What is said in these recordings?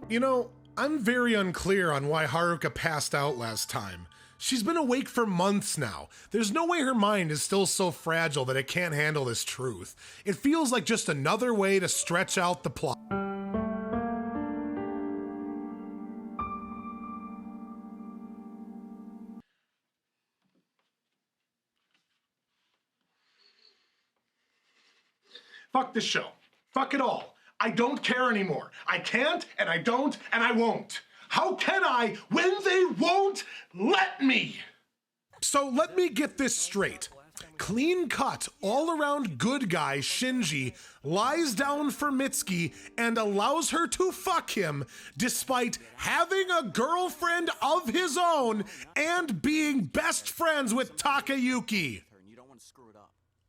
You know, I'm very unclear on why Haruka passed out last time. She's been awake for months now. There's no way her mind is still so fragile that it can't handle this truth. It feels like just another way to stretch out the plot. Fuck this show. Fuck it all. I don't care anymore. I can't, and I don't, and I won't. How can I when they won't let me? So let me get this straight. Clean cut, all around good guy Shinji lies down for Mitsuki and allows her to fuck him despite having a girlfriend of his own and being best friends with Takayuki.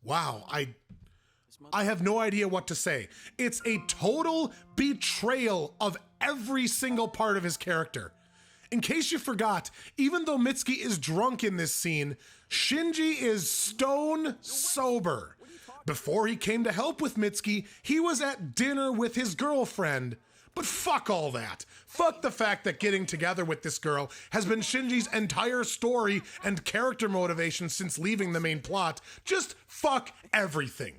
Wow, I have no idea what to say. It's a total betrayal of every single part of his character. In case you forgot, even though Mitsuki is drunk in this scene, Shinji is stone sober. Before he came to help with Mitsuki, he was at dinner with his girlfriend. But fuck all that. Fuck the fact that getting together with this girl has been Shinji's entire story and character motivation since leaving the main plot. Just fuck everything.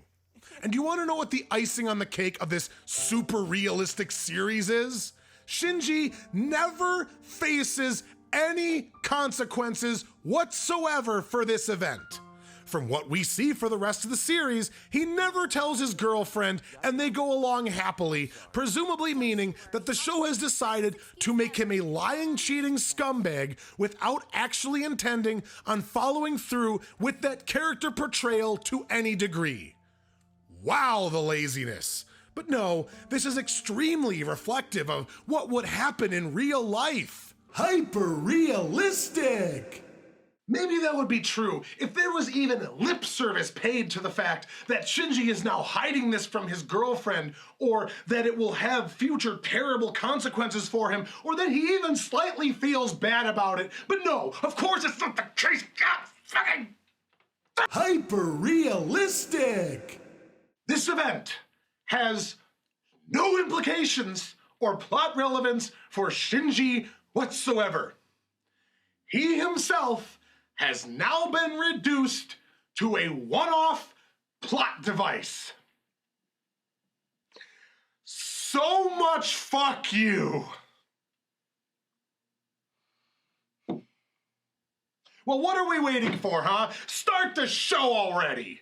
And you want to know what the icing on the cake of this super realistic series is? Shinji never faces any consequences whatsoever for this event. From what we see for the rest of the series, he never tells his girlfriend and they go along happily, presumably meaning that the show has decided to make him a lying, cheating scumbag without actually intending on following through with that character portrayal to any degree. Wow, the laziness. But no, this is extremely reflective of what would happen in real life. Hyper-realistic! Maybe that would be true if there was even lip service paid to the fact that Shinji is now hiding this from his girlfriend, or that it will have future terrible consequences for him, or that he even slightly feels bad about it. But no, of course it's not the case. God fucking... Hyper-realistic! This event has no implications or plot relevance for Shinji whatsoever. He himself has now been reduced to a one-off plot device. So much fuck you. Well, what are we waiting for, huh? Start the show already!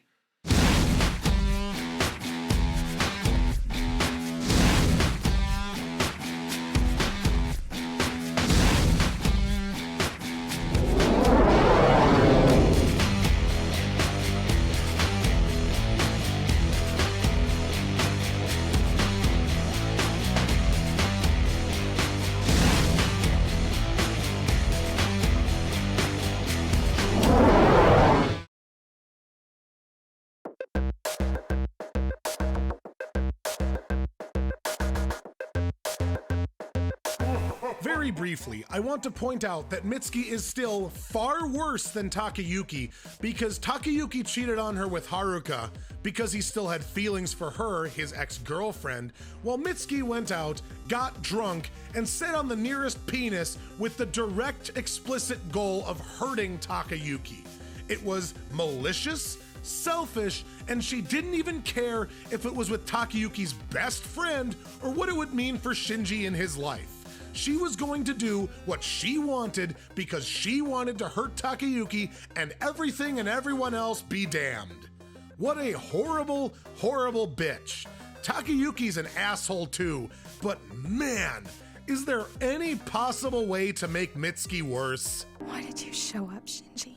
Very briefly, I want to point out that Mitsuki is still far worse than Takayuki because Takayuki cheated on her with Haruka because he still had feelings for her, his ex-girlfriend, while Mitsuki went out, got drunk, and sat on the nearest penis with the direct, explicit goal of hurting Takayuki. It was malicious, selfish, and she didn't even care if it was with Takayuki's best friend or what it would mean for Shinji in his life. She was going to do what she wanted because she wanted to hurt Takayuki and everything and everyone else be damned. What a horrible, horrible bitch. Takayuki's an asshole too, but man, is there any possible way to make Mitsuki worse? Why did you show up, Shinji?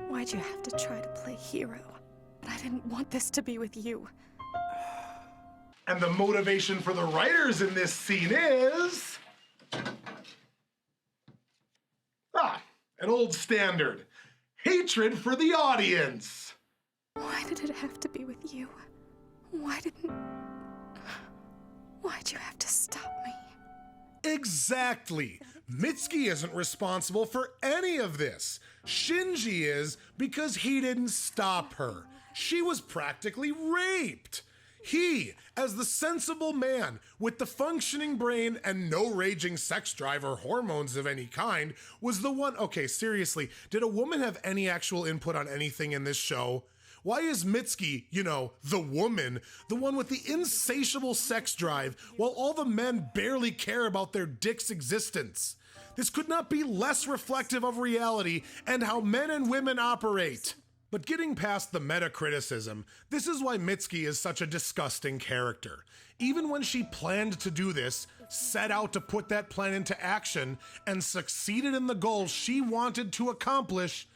Why'd you have to try to play hero? I didn't want this to be with you. And the motivation for the writers in this scene is... an old standard. Hatred for the audience. Why did it have to be with you? Why'd you have to stop me? Exactly. Mitsuki isn't responsible for any of this. Shinji is because he didn't stop her. She was practically raped. He, as the sensible man with the functioning brain and no raging sex drive or hormones of any kind, was the one. Okay, seriously, did a woman have any actual input on anything in this show? Why is Mitsuki, the woman, the one with the insatiable sex drive, while all the men barely care about their dick's existence? This could not be less reflective of reality and how men and women operate. But getting past the meta-criticism, this is why Mitsuki is such a disgusting character. Even when she planned to do this, set out to put that plan into action, and succeeded in the goal she wanted to accomplish,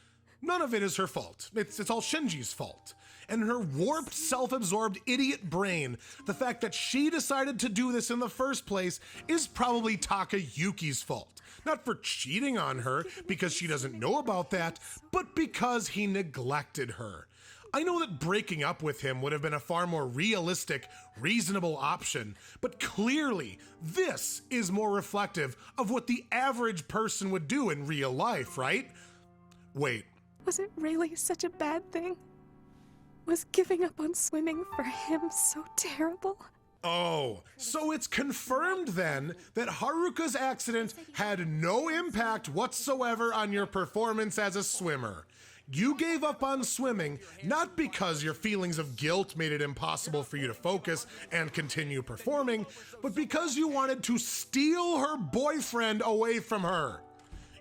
none of it is her fault. It's all Shinji's fault. And her warped, self-absorbed idiot brain, the fact that she decided to do this in the first place, is probably Takayuki's fault. Not for cheating on her, because she doesn't know about that, but because he neglected her. I know that breaking up with him would have been a far more realistic, reasonable option, but clearly, this is more reflective of what the average person would do in real life, right? Wait. Was it really such a bad thing? Was giving up on swimming for him so terrible? Oh, so it's confirmed then that Haruka's accident had no impact whatsoever on your performance as a swimmer. You gave up on swimming not because your feelings of guilt made it impossible for you to focus and continue performing, but because you wanted to steal her boyfriend away from her.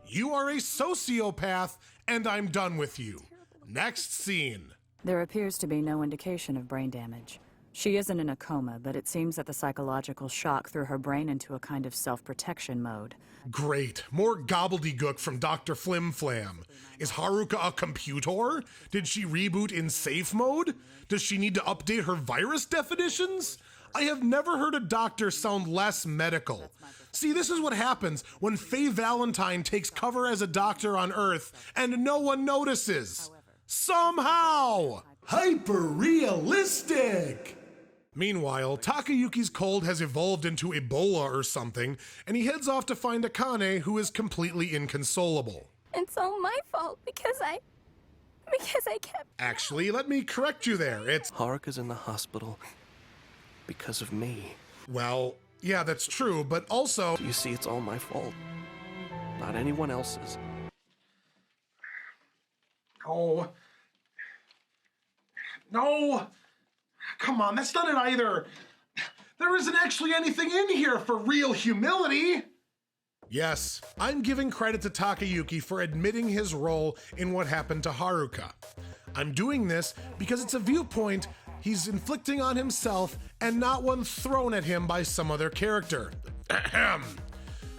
You are a sociopath, and I'm done with you. Next scene. There appears to be no indication of brain damage. She isn't in a coma, but it seems that the psychological shock threw her brain into a kind of self-protection mode. Great. More gobbledygook from Dr. Flimflam. Is Haruka a computer? Did she reboot in safe mode? Does she need to update her virus definitions? I have never heard a doctor sound less medical. See, this is what happens when Faye Valentine takes cover as a doctor on Earth and no one notices. Somehow! Hyper-realistic! Meanwhile, Takayuki's cold has evolved into Ebola or something, and he heads off to find Akane, who is completely inconsolable. It's all my fault because I kept... Actually, let me correct you there. It's... Haruka's in the hospital because of me. Well, yeah, that's true, but also... You see, it's all my fault, not anyone else's. Oh. No! Come on, that's not it either. There isn't actually anything in here for real humility. Yes, I'm giving credit to Takayuki for admitting his role in what happened to Haruka. I'm doing this because it's a viewpoint he's inflicting on himself and not one thrown at him by some other character.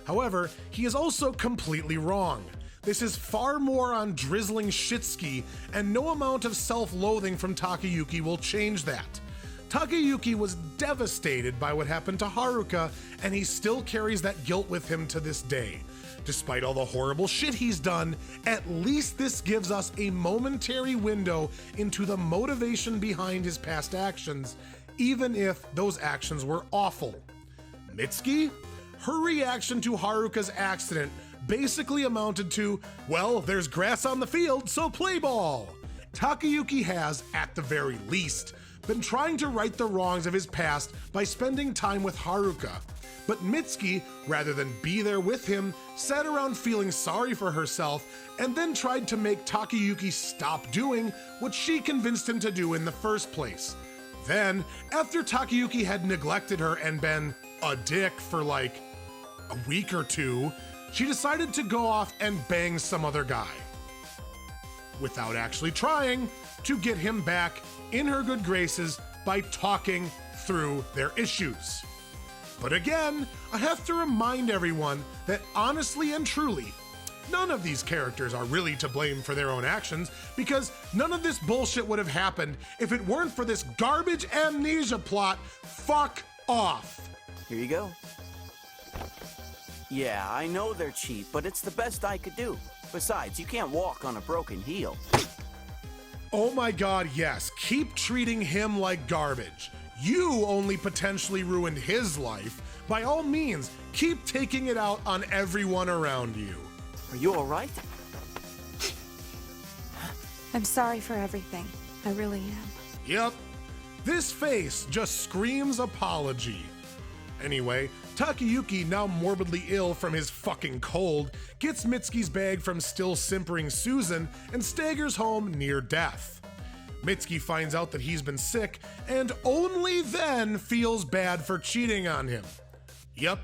However, he is also completely wrong. This is far more on drizzling shitski, and no amount of self-loathing from Takayuki will change that. Takayuki was devastated by what happened to Haruka, and he still carries that guilt with him to this day. Despite all the horrible shit he's done, at least this gives us a momentary window into the motivation behind his past actions, even if those actions were awful. Mitsuki? Her reaction to Haruka's accident basically amounted to, well, there's grass on the field, so play ball. Takayuki has, at the very least, been trying to right the wrongs of his past by spending time with Haruka. But Mitsuki, rather than be there with him, sat around feeling sorry for herself and then tried to make Takayuki stop doing what she convinced him to do in the first place. Then, after Takayuki had neglected her and been a dick for like a week or two, she decided to go off and bang some other guy, without actually trying to get him back in her good graces by talking through their issues. But again, I have to remind everyone that honestly and truly, none of these characters are really to blame for their own actions, because none of this bullshit would have happened if it weren't for this garbage amnesia plot. Fuck off. Here you go. Yeah, I know they're cheap, but it's the best I could do. Besides, you can't walk on a broken heel. Oh my god, yes. Keep treating him like garbage. You only potentially ruined his life. By all means, keep taking it out on everyone around you. Are you all right? I'm sorry for everything. I really am. Yep. This face just screams apology. Anyway, Takayuki, now morbidly ill from his fucking cold, gets Mitsuki's bag from still simpering Susan and staggers home near death. Mitsuki finds out that he's been sick and only then feels bad for cheating on him. Yep,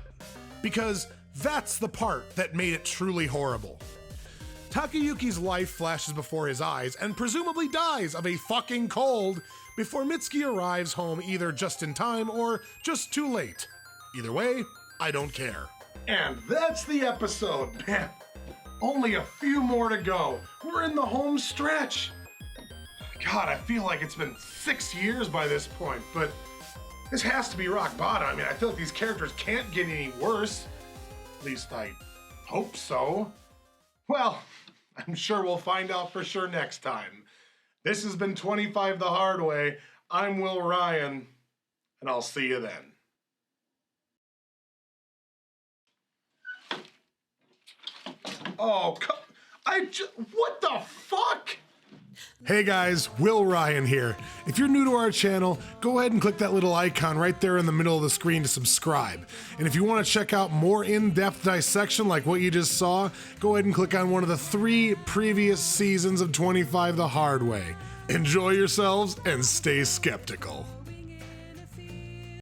because that's the part that made it truly horrible. Takayuki's life flashes before his eyes and presumably dies of a fucking cold before Mitsuki arrives home either just in time or just too late. Either way, I don't care. And that's the episode, man. Only a few more to go. We're in the home stretch. God, I feel like it's been 6 years by this point, but this has to be rock bottom. I mean, I feel like these characters can't get any worse. At least I hope so. Well, I'm sure we'll find out for sure next time. This has been 25 the Hard Way. I'm Will Ryan, and I'll see you then. Oh, what the fuck? Hey guys, Will Ryan here. If you're new to our channel, go ahead and click that little icon right there in the middle of the screen to subscribe. And if you want to check out more in-depth dissection like what you just saw, go ahead and click on one of the 3 previous seasons of 25 the Hard Way. Enjoy yourselves and stay skeptical.